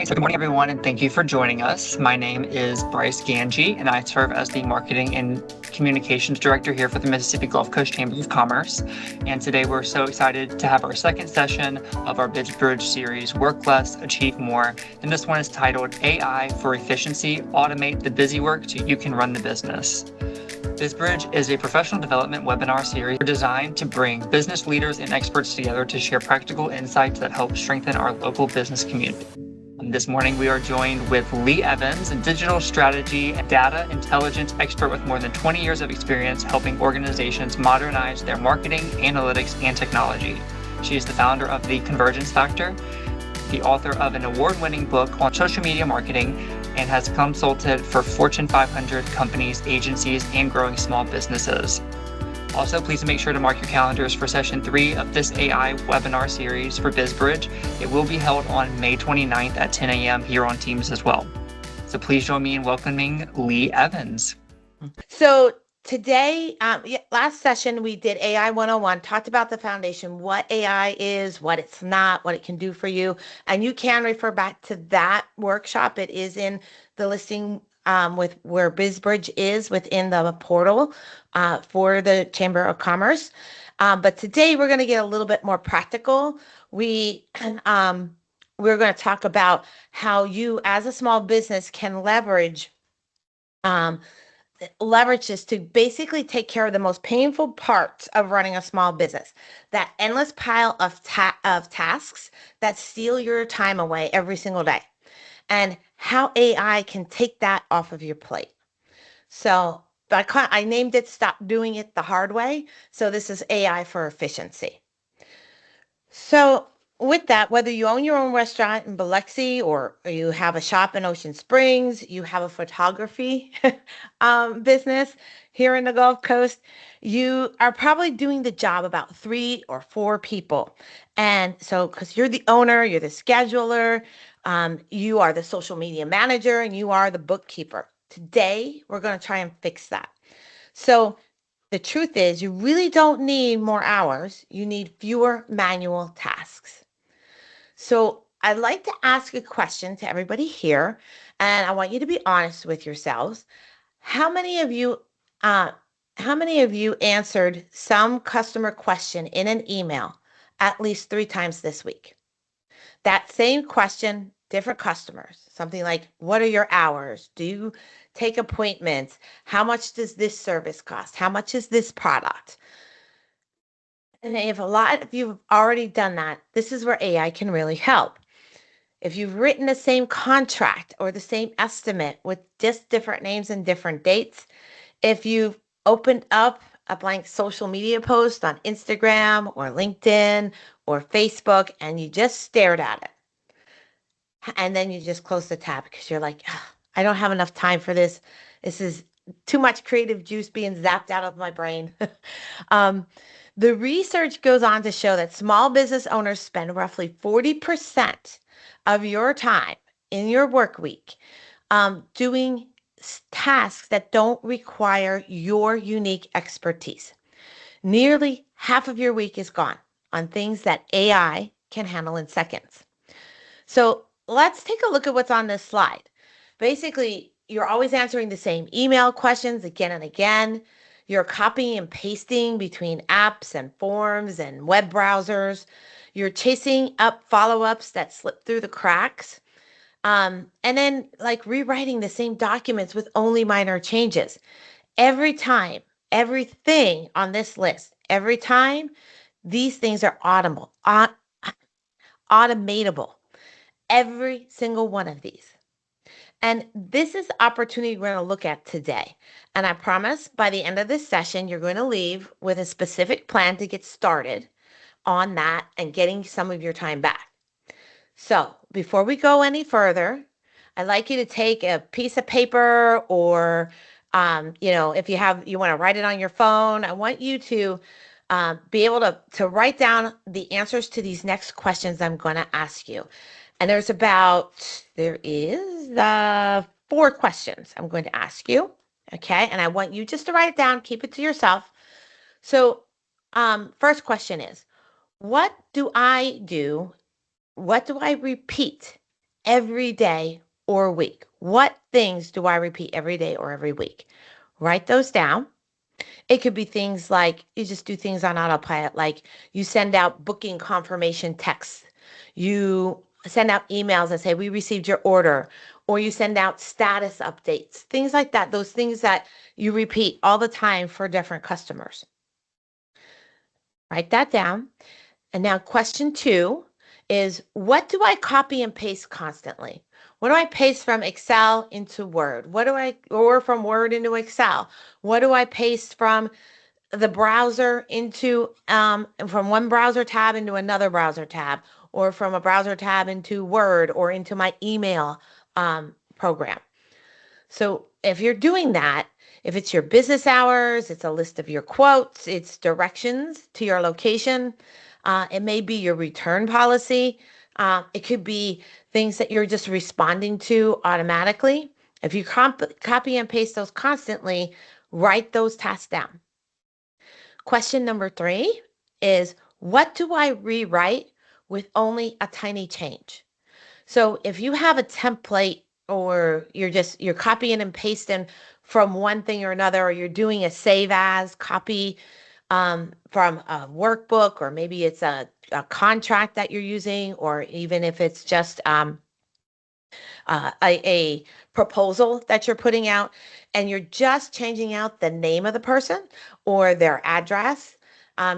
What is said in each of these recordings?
right, so good morning, everyone, and thank you for joining us. My name is Bryce Ganji, and I serve as the Marketing and Communications Director here for the Mississippi Gulf Coast Chamber of Commerce. And today we're so excited to have our second session of our BizBridge series, Work Less, Achieve More. And this one is titled AI for Efficiency, Automate the Busywork so you can run the business. BizBridge is a professional development webinar series designed to bring business leaders and experts together to share practical insights that help strengthen our local business community. This morning, we are joined with Lee Evans, a digital strategy and data intelligence expert with more than 20 years of experience helping organizations modernize their marketing, analytics, and technology. She is the founder of The Convergence Factor, the author of an award-winning book on social media marketing, and has consulted for Fortune 500 companies, agencies, and growing small businesses. Also, please make sure to mark your calendars for session 3 of this AI webinar series for BizBridge. It will be held on May 29th at 10 a.m. here on Teams as well. So please join me in welcoming Lee Evans. So today, last session, we did AI 101, talked about the foundation, what AI is, what it's not, what it can do for you. And you can refer back to that workshop. It is in the listing with where BizBridge is within the portal for the Chamber of Commerce. But today we're going to get a little bit more practical. We're going to talk about how you as a small business can leverage this to basically take care of the most painful parts of running a small business, that endless pile of tasks that steal your time away every single day, and how AI can take that off of your plate. So I named it Stop Doing It the Hard Way. So this is AI for efficiency. So with that, whether you own your own restaurant in Biloxi or you have a shop in Ocean Springs, you have a photography business here in the Gulf Coast, you are probably doing the job about 3 or 4 people. And so because you're the owner, you're the scheduler, you are the social media manager, and you are the bookkeeper. Today, we're going to try and fix that. So the truth is, you really don't need more hours. You need fewer manual tasks. So I'd like to ask a question to everybody here, and I want you to be honest with yourselves. How many of you answered some customer question in an email at least 3 times this week? That same question, different customers, something like, what are your hours? Do you take appointments? How much does this service cost? How much is this product? And if a lot of you have already done that, this is where AI can really help. If you've written the same contract or the same estimate with just different names and different dates, if you've opened up a blank social media post on Instagram or LinkedIn or Facebook and you just stared at it, and then you just close the tab because you're like, I don't have enough time for this. This is too much creative juice being zapped out of my brain. The research goes on to show that small business owners spend roughly 40% of your time in your work week doing tasks that don't require your unique expertise. Nearly half of your week is gone on things that AI can handle in seconds. So let's take a look at what's on this slide. Basically, you're always answering the same email questions again and again. You're copying and pasting between apps and forms and web browsers. You're chasing up follow-ups that slip through the cracks. And then like rewriting the same documents with only minor changes. Every time, everything on this list, every time, these things are automatable. Every single one of these. And this is the opportunity we're going to look at today. And I promise by the end of this session, you're going to leave with a specific plan to get started on that and getting some of your time back. So before we go any further, I'd like you to take a piece of paper or, if you want to write it on your phone, I want you to be able to write down the answers to these next questions I'm going to ask you. And there is 4 questions I'm going to ask you. Okay. And I want you just to write it down, keep it to yourself. So first question is, what do I do? What do I repeat every day or week? What things do I repeat every day or every week? Write those down. It could be things like you just do things on autopilot, like you send out booking confirmation texts, you send out emails that say, we received your order, or you send out status updates, things like that, those things that you repeat all the time for different customers. Write that down. And now, question 2 is, what do I copy and paste constantly? What do I paste from Excel into Word? Or from Word into Excel? What do I paste from the browser into from one browser tab into another browser tab, or from a browser tab into Word or into my email program? So if you're doing that, if it's your business hours, it's a list of your quotes, it's directions to your location, it may be your return policy, it could be things that you're just responding to automatically. If you copy and paste those constantly, write those tasks down. Question number 3 is, what do I rewrite with only a tiny change? So if you have a template, or you're copying and pasting from one thing or another, or you're doing a save as copy from a workbook, or maybe it's a contract that you're using, or even if it's just a proposal that you're putting out, and you're just changing out the name of the person or their address.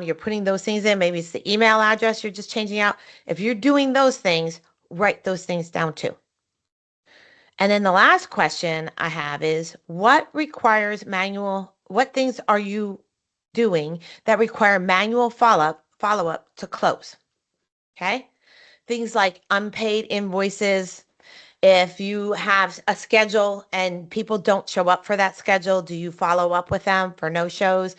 You're putting those things in. Maybe it's the email address you're just changing out. If you're doing those things, write those things down too. And then the last question I have is, what things are you doing that require manual follow-up to close? Okay? Things like unpaid invoices. If you have a schedule and people don't show up for that schedule, do you follow up with them for no shows?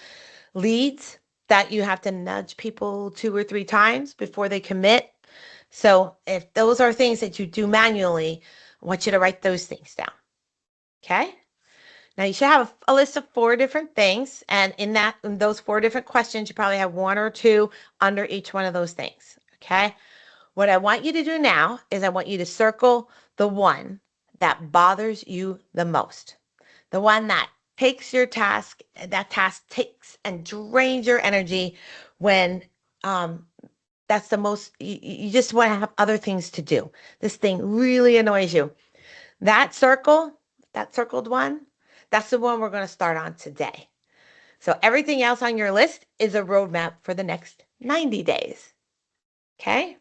Leads that you have to nudge people 2 or 3 times before they commit. So if those are things that you do manually, I want you to write those things down. Okay? Now you should have a list of 4 different things, and in those 4 different questions, you probably have 1 or 2 under each one of those things. Okay? What I want you to do now is I want you to circle the one that bothers you the most. The one that takes your task, that task takes and drains your energy when that's the most, you just want to have other things to do. This thing really annoys you. That circled one, that's the one we're going to start on today. So everything else on your list is a roadmap for the next 90 days. Okay?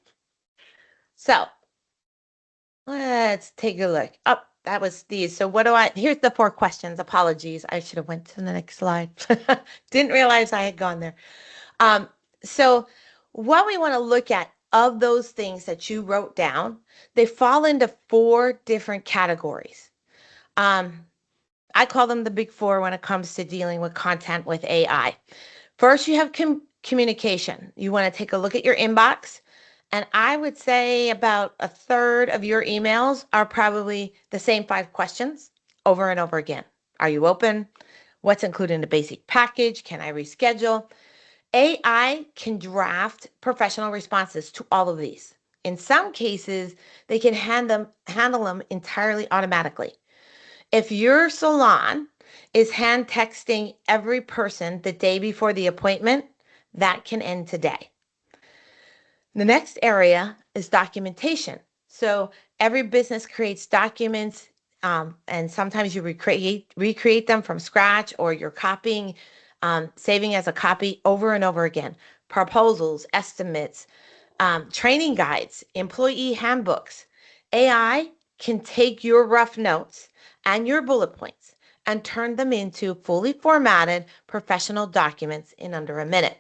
So let's take a look. Oh, that was these. So here's the 4 questions. Apologies. I should have went to the next slide. Didn't realize I had gone there. So what we want to look at of those things that you wrote down, they fall into 4 different categories. I call them the big 4 when it comes to dealing with content with AI. First, you have communication. You want to take a look at your inbox. And I would say about a third of your emails are probably the same 5 questions over and over again. Are you open? What's included in the basic package? Can I reschedule? AI can draft professional responses to all of these. In some cases, they can handle them entirely automatically. If your salon is hand texting every person the day before the appointment, that can end today. The next area is documentation. So every business creates documents, and sometimes you recreate them from scratch, or you're copying, saving as a copy over and over again. Proposals, estimates, training guides, employee handbooks. AI can take your rough notes and your bullet points and turn them into fully formatted professional documents in under a minute.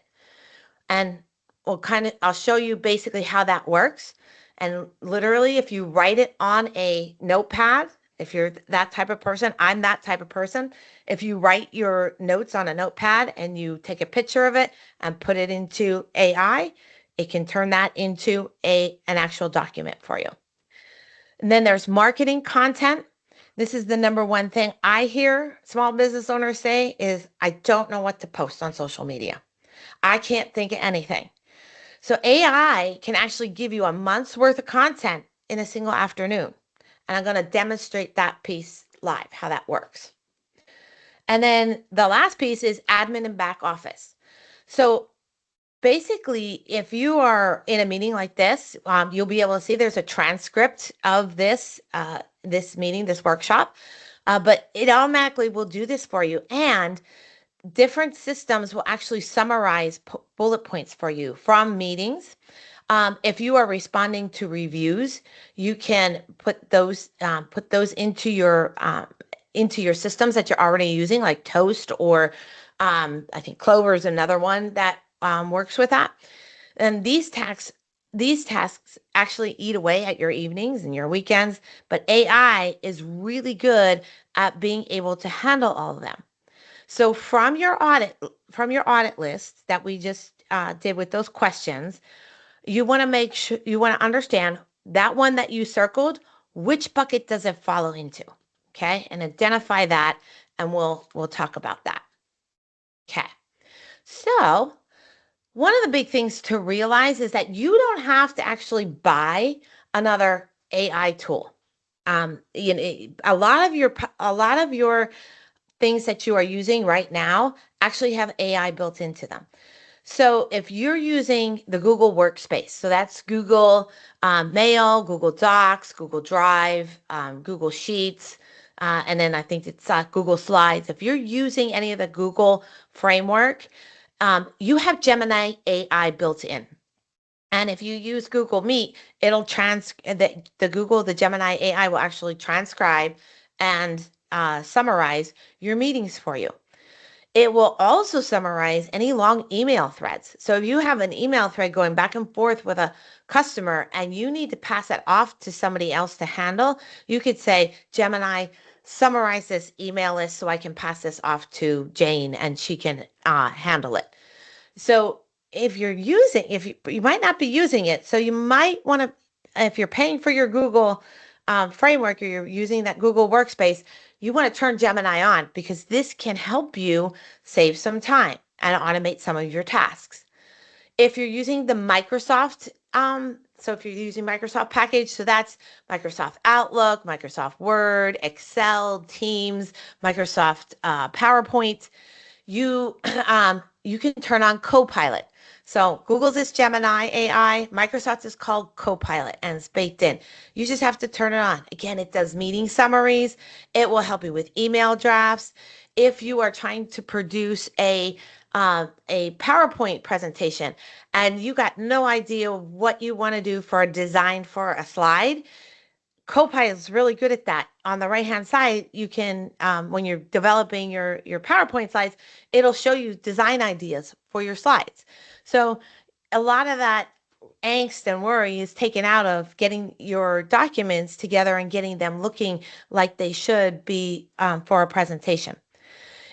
And I'll show you basically how that works. And literally, if you write it on a notepad, if you're that type of person, I'm that type of person. If you write your notes on a notepad and you take a picture of it and put it into AI, it can turn that into an actual document for you. And then there's marketing content. This is the number one thing I hear small business owners say is, I don't know what to post on social media. I can't think of anything. So AI can actually give you a month's worth of content in a single afternoon. And I'm going to demonstrate that piece live, how that works. And then the last piece is admin and back office. So basically, if you are in a meeting like this, you'll be able to see there's a transcript of this meeting, this workshop, but it automatically will do this for you. And different systems will actually summarize bullet points for you from meetings. If you are responding to reviews, you can put those into your systems that you're already using, like Toast, or I think Clover is another one that works with that. And these tasks actually eat away at your evenings and your weekends, but AI is really good at being able to handle all of them. So from your audit list that we just did with those questions, you want to make sure you want to understand that one that you circled, which bucket does it fall into? Okay, and identify that, and we'll talk about that. Okay, so one of the big things to realize is that you don't have to actually buy another AI tool. A lot of your things that you are using right now actually have AI built into them. So if you're using the Google Workspace, so that's Google Mail, Google Docs, Google Drive, Google Sheets, and then I think it's Google Slides. If you're using any of the Google framework, you have Gemini AI built in. And if you use Google Meet, it'll the Gemini AI will actually transcribe and summarize your meetings for you. It will also summarize any long email threads. So if you have an email thread going back and forth with a customer and you need to pass it off to somebody else to handle, you could say, Gemini, summarize this email list so I can pass this off to Jane and she can handle it. So if you might not be using it, so you might want to, if you're paying for your Google framework, or you're using that Google Workspace, you want to turn Gemini on, because this can help you save some time and automate some of your tasks. If you're using the Microsoft, so if you're using Microsoft package, so that's Microsoft Outlook, Microsoft Word, Excel, Teams, Microsoft PowerPoint, you you can turn on Copilot. So Google's is Gemini AI, Microsoft's is called Copilot, and it's baked in. You just have to turn it on. Again, it does meeting summaries. It will help you with email drafts. If you are trying to produce a PowerPoint presentation and you got no idea what you want to do for a design for a slide, Copilot is really good at that. On the right-hand side, you can, when you're developing your PowerPoint slides, it'll show you design ideas for your slides. So a lot of that angst and worry is taken out of getting your documents together and getting them looking like they should be for a presentation.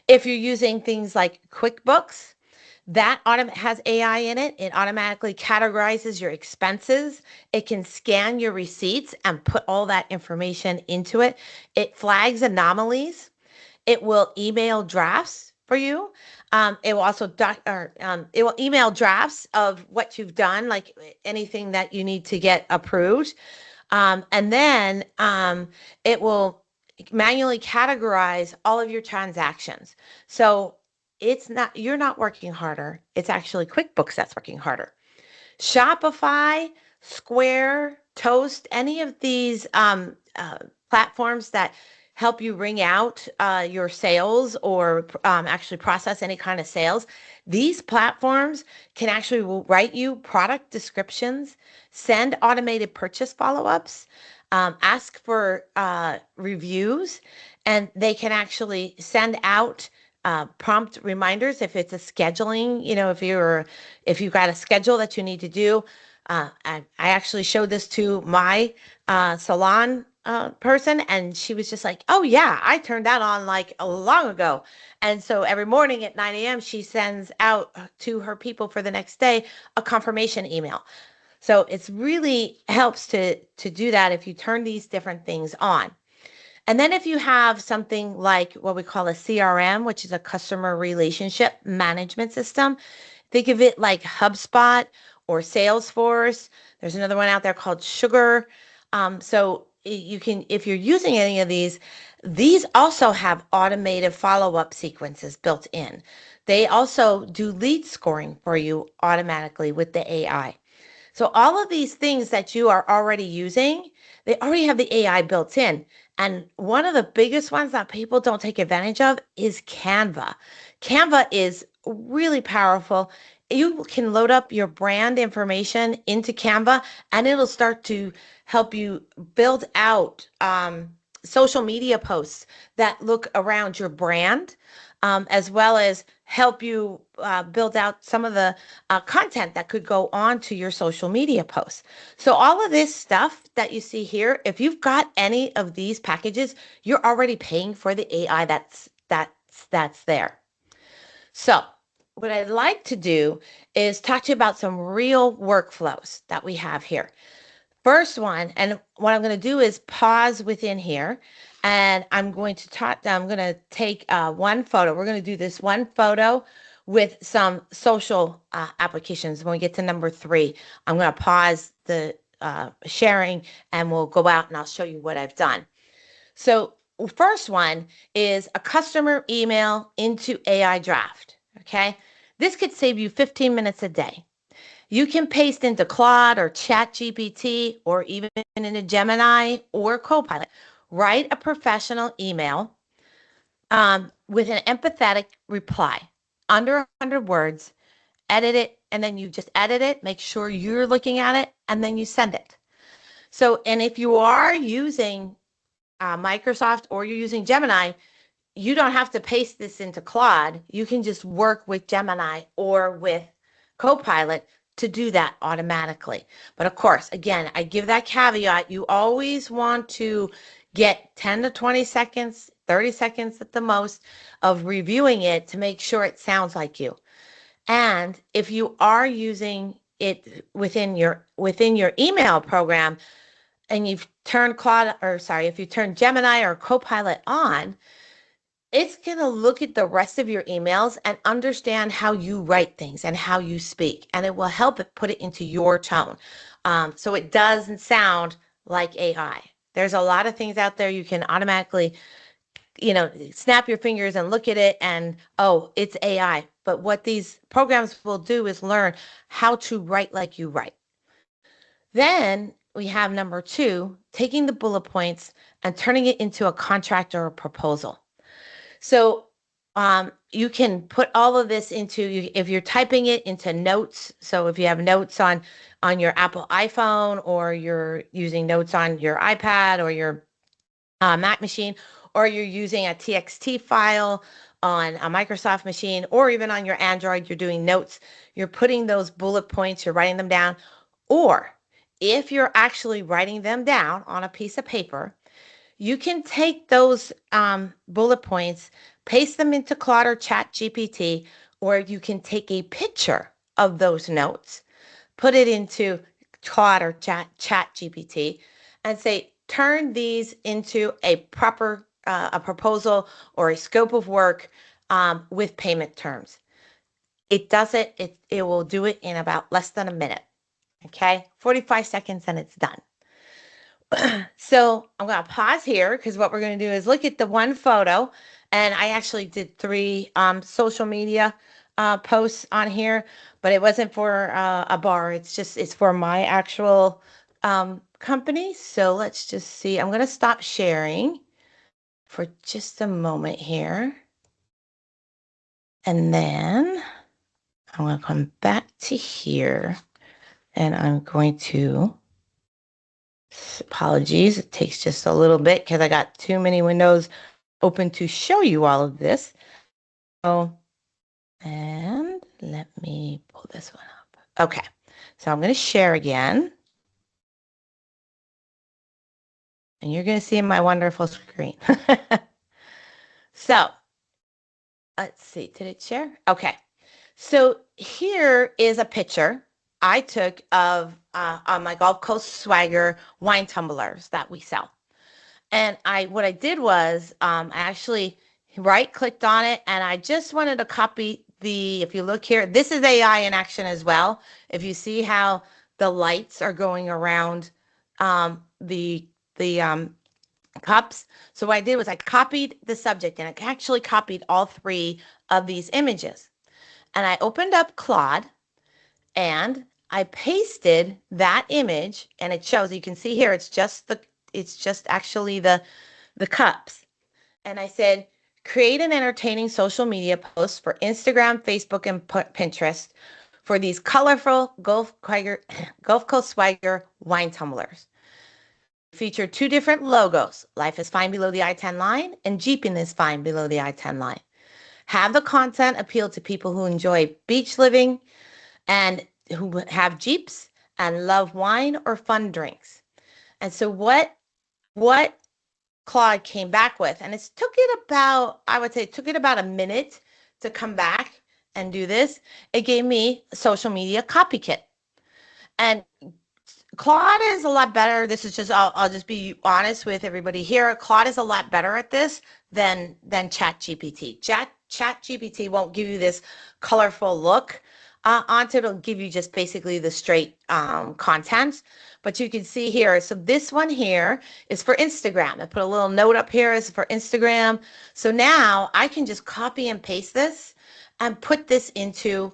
If you're using things like QuickBooks, that has AI in it. It automatically categorizes your expenses. It can scan your receipts and put all that information into it. It flags anomalies. It will email drafts for you. It will also it will email drafts of what you've done, like anything that you need to get approved. And then it will manually categorize all of your transactions. So you're not working harder. It's actually QuickBooks that's working harder. Shopify, Square, Toast, any of these platforms that help you ring out your sales, or actually process any kind of sales. These platforms can actually write you product descriptions, send automated purchase follow-ups, ask for reviews, and they can actually send out prompt reminders if it's a scheduling, if you've got a schedule that you need to do. I actually showed this to my salon person, and she was just like, oh yeah, I turned that on like a long ago. And so every morning at 9 a.m. she sends out to her people for the next day a confirmation email. So it's really helps to do that if you turn these different things on. And then if you have something like what we call a CRM, which is a customer relationship management system, think of it like HubSpot or Salesforce. There's another one out there called Sugar. So you can, if you're using any of these also have automated follow-up sequences built in. They also do lead scoring for you automatically with the AI. So all of these things that you are already using, they already have the AI built in. And one of the biggest ones that people don't take advantage of is Canva. Canva is really powerful. You can load up your brand information into Canva and it'll start to help you build out social media posts that look around your brand, as well as help you build out some of the content that could go on to your social media posts. So all of this stuff that you see here, if you've got any of these packages, you're already paying for the AI that's there. So what I'd like to do is talk to you about some real workflows that we have here. First one, and what I'm going to do is pause within here, and I'm going to take one photo. We're going to do this one photo with some social applications. When we get to number 3, I'm going to pause the sharing and we'll go out and I'll show you what I've done. So first one is a customer email into AI draft. Okay. This could save you 15 minutes a day. You can paste into Claude or Chat GPT or even into Gemini or Copilot. Write a professional email with an empathetic reply under 100 words, edit it, and then you just edit it, make sure you're looking at it, and then you send it. So, and if you are using Microsoft or you're using Gemini, you don't have to paste this into Claude. You can just work with Gemini or with Copilot to do that automatically. But of course, again, I give that caveat. You always want to get 10 to 20 seconds, 30 seconds at the most of reviewing it to make sure it sounds like you. And if you are using it within your email program and you've turned if you turn Gemini or Copilot on, it's going to look at the rest of your emails and understand how you write things and how you speak, and it will help it put it into your tone. So it doesn't sound like AI. There's a lot of things out there you can automatically, snap your fingers and look at it and, oh, it's AI. But what these programs will do is learn how to write like you write. Then we have number 2, taking the bullet points and turning it into a contract or a proposal. So you can put all of this into, if you're typing it into notes. So if you have notes on your Apple iPhone, or you're using notes on your iPad or your Mac machine, or you're using a TXT file on a Microsoft machine, or even on your Android, you're doing notes, you're putting those bullet points, you're writing them down. Or if you're actually writing them down on a piece of paper, you can take those bullet points, paste them into Claude or Chat GPT, or you can take a picture of those notes, put it into Claude or Chat GPT, and say, turn these into a proper a proposal or a scope of work with payment terms. It does it. It will do it in about less than a minute. Okay, 45 seconds and it's done. So I'm going to pause here because what we're going to do is look at the one photo. And I actually did 3 social media posts on here, but it wasn't for a bar. It's for my actual company. So let's just see. I'm going to stop sharing for just a moment here. And then I'm going to come back to here and I'm going to, apologies, it takes just a little bit because I got too many windows open to show you all of this. So, and let me pull this one up. Okay, so I'm going to share again. And you're going to see my wonderful screen. So, let's see, did it share? Okay, so here is a picture I took of on my Gulf Coast Swagger wine tumblers that we sell. And what I did was I actually right-clicked on it, and I just wanted to copy if you look here, this is AI in action as well. If you see how the lights are going around the cups. So what I did was I copied the subject, and it actually copied all three of these images. And I opened up Claude and I pasted that image, and it shows, you can see here, it's just actually the cups. And I said, create an entertaining social media post for Instagram, Facebook, and Pinterest for these colorful Gulf Coast Swagger wine tumblers. Feature two different logos. Life is fine below the I-10 line, and Jeeping is fine below the I-10 line. Have the content appeal to people who enjoy beach living and who have Jeeps and love wine or fun drinks. And so what Claude came back with, and it took it about a minute to come back and do this. It gave me a social media copy kit. And Claude is a lot better. This is just, I'll just be honest with everybody here. Claude is a lot better at this than ChatGPT. ChatGPT won't give you this colorful look onto it. It'll give you just basically the straight content. But you can see here, so this one here is for Instagram. I put a little note up here, is for Instagram. So now I can just copy and paste this and put this into,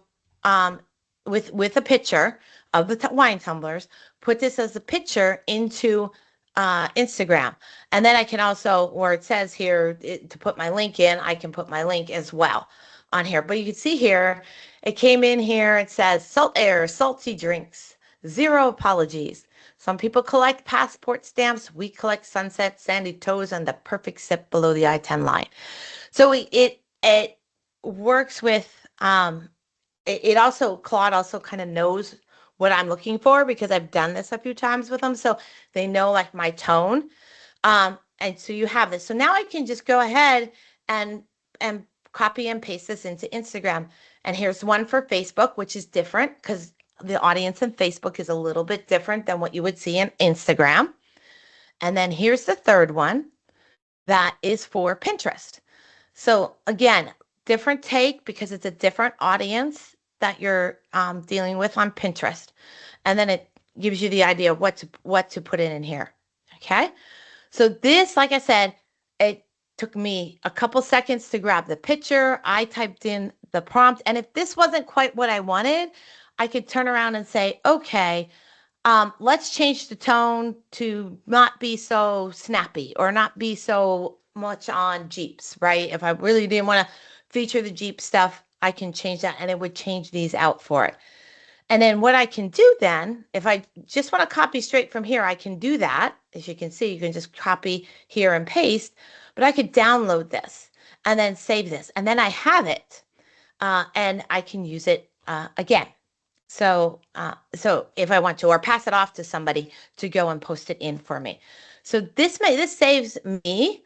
with a picture of the wine tumblers, put this as a picture into Instagram. And then I can also, where it says here to put my link in, I can put my link as well on here. But you can see here, it came in here, it says salt air, salty drinks, zero apologies. Some people collect passport stamps. We collect sunset, sandy toes, and the perfect sip below the I-10 line. So it works with, Claude also kind of knows what I'm looking for, because I've done this a few times with them. So they know like my tone. And so you have this. So now I can just go ahead and copy and paste this into Instagram. And here's one for Facebook, which is different because the audience in Facebook is a little bit different than what you would see in Instagram. And then here's the third one that is for Pinterest. So again, different take because it's a different audience that you're dealing with on Pinterest. And then it gives you the idea of what to put in here. Okay. So this, like I said, it took me a couple seconds to grab the picture. I typed in the prompt. And if this wasn't quite what I wanted, I could turn around and say, okay, let's change the tone to not be so snappy or not be so much on Jeeps, right? If I really didn't want to feature the Jeep stuff, I can change that, and it would change these out for it. And then what I can do then, if I just want to copy straight from here, I can do that. As you can see, you can just copy here and paste, but I could download this and then save this. And then I have it and I can use it again. So if I want to, or pass it off to somebody to go and post it in for me. So this saves me,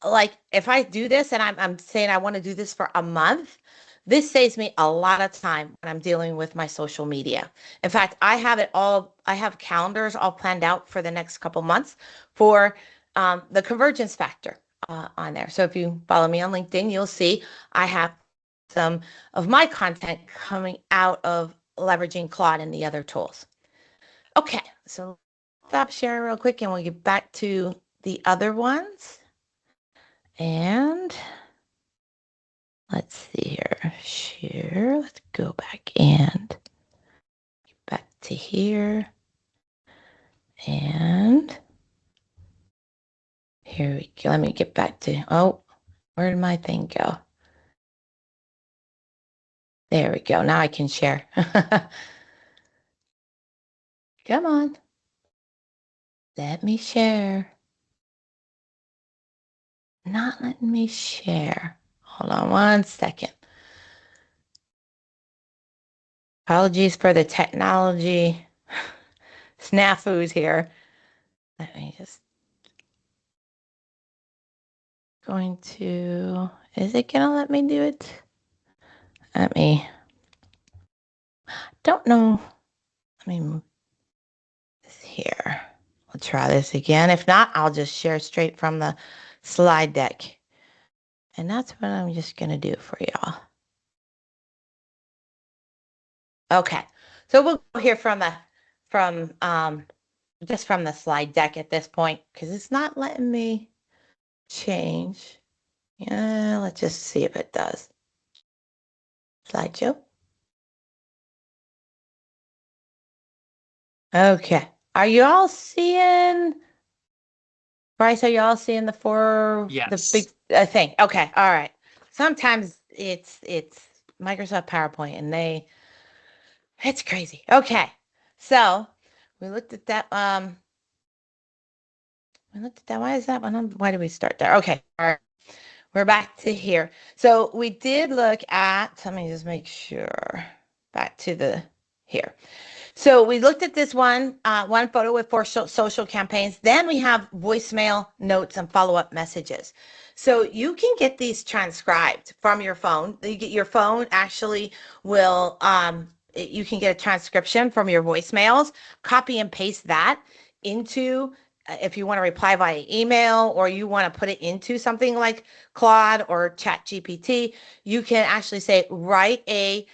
like if I do this and I'm saying I want to do this for a month, this saves me a lot of time when I'm dealing with my social media. In fact, I have calendars all planned out for the next couple months for the convergence factor on there. So if you follow me on LinkedIn, you'll see I have some of my content coming out of leveraging Claude and the other tools. Okay, so stop sharing real quick and we'll get back to the other ones. And let's see here, share, let's go back and get back to here. And here we go. Let me get back to, oh, where did my thing go? There we go. Now I can share. Come on. Let me share. Not letting me share. Hold on one second. Apologies for the technology snafus here. Let me just is it gonna let me do it? Don't know. Let me move this here. I'll try this again. If not, I'll just share straight from the slide deck. And that's what I'm just gonna do for y'all. Okay, so we'll go here from just from the slide deck at this point, because it's not letting me change. Yeah, let's just see if it does. Slideshow. Okay. Are you all seeing, Bryce, are you all seeing the Yes. big thing? Okay. All right. Sometimes it's Microsoft PowerPoint and it's crazy. Okay. So we looked at that. We looked at that. Why is that one on? Why did we start there? Okay. All right. We're back to here. So we did look at, let me just make sure, back to the here. So we looked at this one photo with 4 social campaigns. Then we have voicemail, notes, and follow-up messages. So you can get these transcribed from your phone. Your phone actually will, you can get a transcription from your voicemails, copy and paste that into, if you want to reply via email or you want to put it into something like Claude or Chat GPT, you can actually say, write a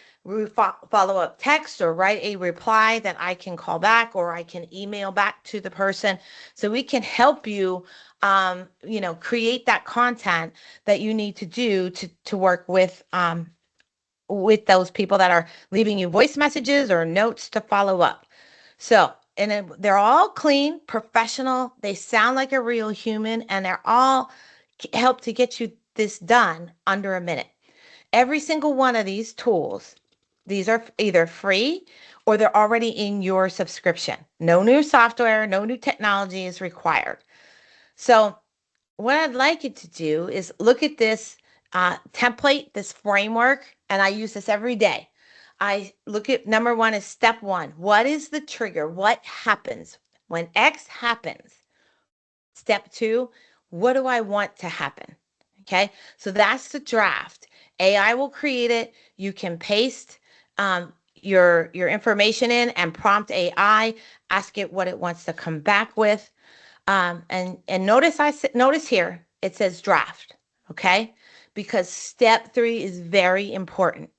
follow-up text or write a reply that I can call back or I can email back to the person. So we can help you, create that content that you need to do to work with those people that are leaving you voice messages or notes to follow up. So, and they're all clean, professional. They sound like a real human, and they're all help to get you this done under a minute. Every single one of these tools, these are either free or they're already in your subscription. No new software, no new technology is required. So what I'd like you to do is look at this template, this framework, and I use this every day. I look at number 1 is step 1. What is the trigger? What happens? When X happens, step 2, what do I want to happen? Okay, so that's the draft. AI will create it. You can paste your information in and prompt AI, ask it what it wants to come back with. And notice here it says draft, okay? Because step 3 is very important.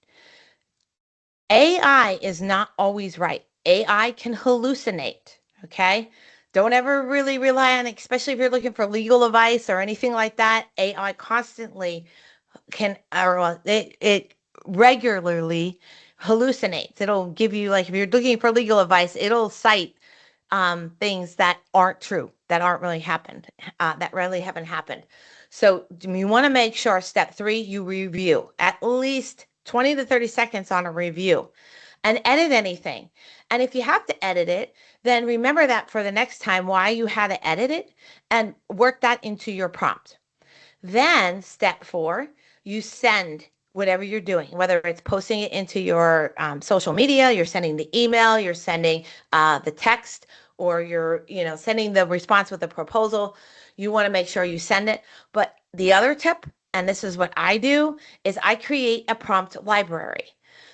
AI is not always right. AI can hallucinate, okay? Don't ever really rely on it, especially if you're looking for legal advice or anything like that. AI constantly can, or it regularly hallucinates. It'll give you, like, if you're looking for legal advice, it'll cite things that aren't true, that aren't really happened, that really haven't happened. So you want to make sure step 3, you review at least 20 to 30 seconds on a review and edit anything. And if you have to edit it, then remember that for the next time why you had to edit it and work that into your prompt. Then step 4, you send whatever you're doing, whether it's posting it into your social media, you're sending the email, you're sending the text, or you're sending the response with a proposal. You want to make sure you send it. But the other tip, and this is what I do, is I create a prompt library.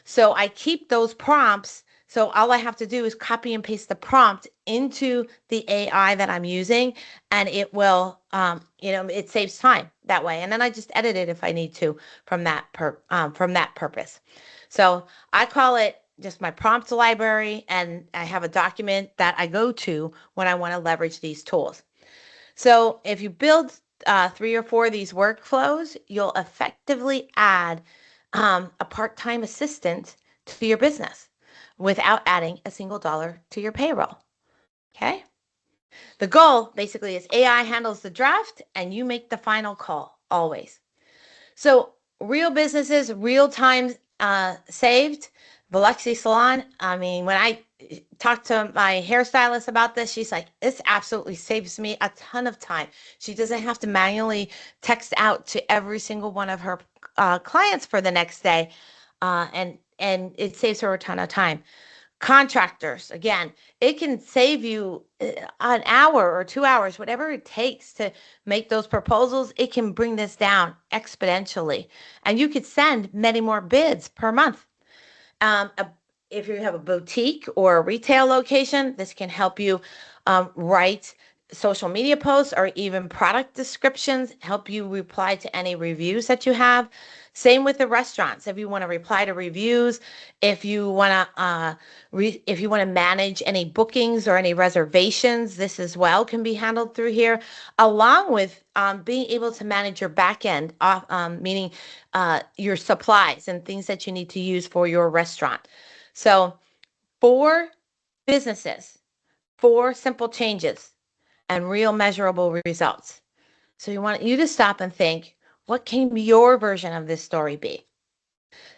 So I keep those prompts. So all I have to do is copy and paste the prompt into the AI that I'm using, and it will, it saves time that way. And then I just edit it if I need to from that purpose. So I call it just my prompt library, and I have a document that I go to when I want to leverage these tools. So if you build 3 or 4 of these workflows, you'll effectively add a part-time assistant to your business without adding a single dollar to your payroll. Okay? The goal basically is AI handles the draft and you make the final call always. So real businesses, real time saved. Biloxi Salon. I mean, when I talked to my hairstylist about this, she's like, this absolutely saves me a ton of time. She doesn't have to manually text out to every single one of her clients for the next day. And it saves her a ton of time. Contractors, again, it can save you an hour or 2 hours, whatever it takes to make those proposals. It can bring this down exponentially, and you could send many more bids per month. If you have a boutique or a retail location, this can help you write social media posts or even product descriptions, help you reply to any reviews that you have. Same with the restaurants. If you want to reply to reviews, if you want to if you want to manage any bookings or any reservations, this as well can be handled through here, along with being able to manage your back end, meaning your supplies and things that you need to use for your restaurant. So for businesses, 4 simple changes and real measurable results. So you want you to stop and think, what can your version of this story be?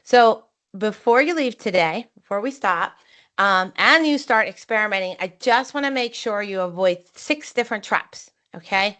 So before you leave today, before we stop, and you start experimenting, I just want to make sure you avoid 6 different traps. Okay.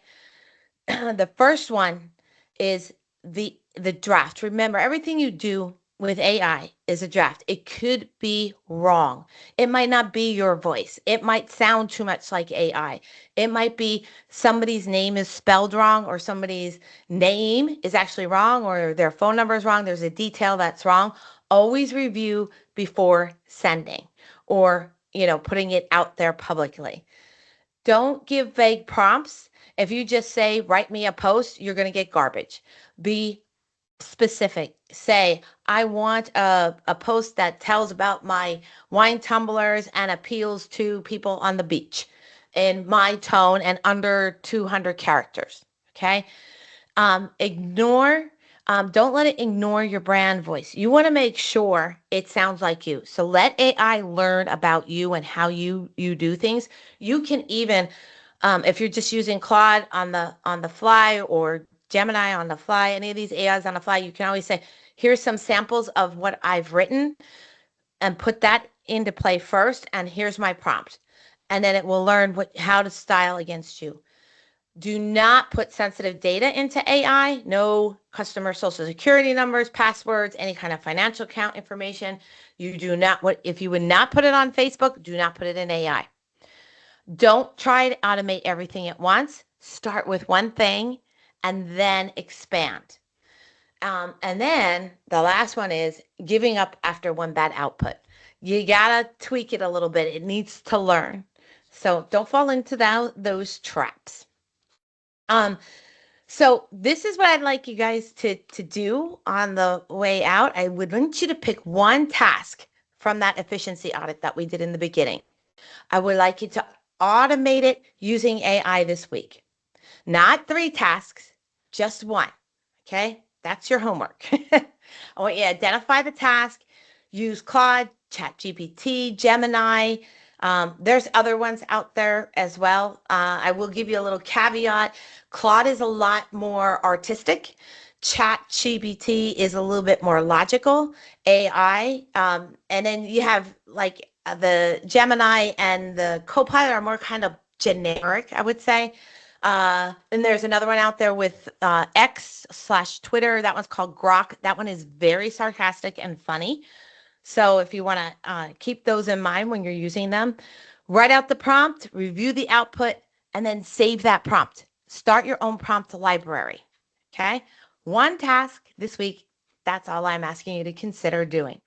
The first one is the draft. Remember, everything you do with AI is a draft. It could be wrong. It might not be your voice. It might sound too much like AI. It might be somebody's name is spelled wrong, or somebody's name is actually wrong, or their phone number is wrong. There's a detail that's wrong. Always review before sending, or putting it out there publicly. Don't give vague prompts. If you just say, write me a post, you're going to get garbage. Be specific. Say, I want a post that tells about my wine tumblers and appeals to people on the beach in my tone and under 200 characters. Okay. Don't let it ignore your brand voice. You want to make sure it sounds like you. So let AI learn about you and how you do things. You can even, if you're just using Claude on the fly, or Gemini on the fly, any of these AIs on the fly, you can always say, here's some samples of what I've written, and put that into play first. And here's my prompt. And then it will learn how to style against you. Do not put sensitive data into AI. No customer social security numbers, passwords, any kind of financial account information. You do not, if you would not put it on Facebook, do not put it in AI. Don't try to automate everything at once. Start with one thing and then expand. And then the last one is giving up after one bad output. You gotta tweak it a little bit. It needs to learn. So don't fall into those traps. So this is what I'd like you guys to do on the way out. I would want you to pick one task from that efficiency audit that we did in the beginning. I would like you to automate it using AI this week. Not 3 tasks, just one. Okay? That's your homework. I want you to identify the task, use Claude, ChatGPT, Gemini. There's other ones out there as well. I will give you a little caveat. Claude is a lot more artistic. ChatGPT is a little bit more logical, AI. And then you have like the Gemini and the Copilot are more kind of generic, I would say. And there's another one out there with X/Twitter. That one's called Grok. That one is very sarcastic and funny. So if you want to keep those in mind when you're using them, write out the prompt, review the output, and then save that prompt. Start your own prompt library. Okay. One task this week. That's all I'm asking you to consider doing.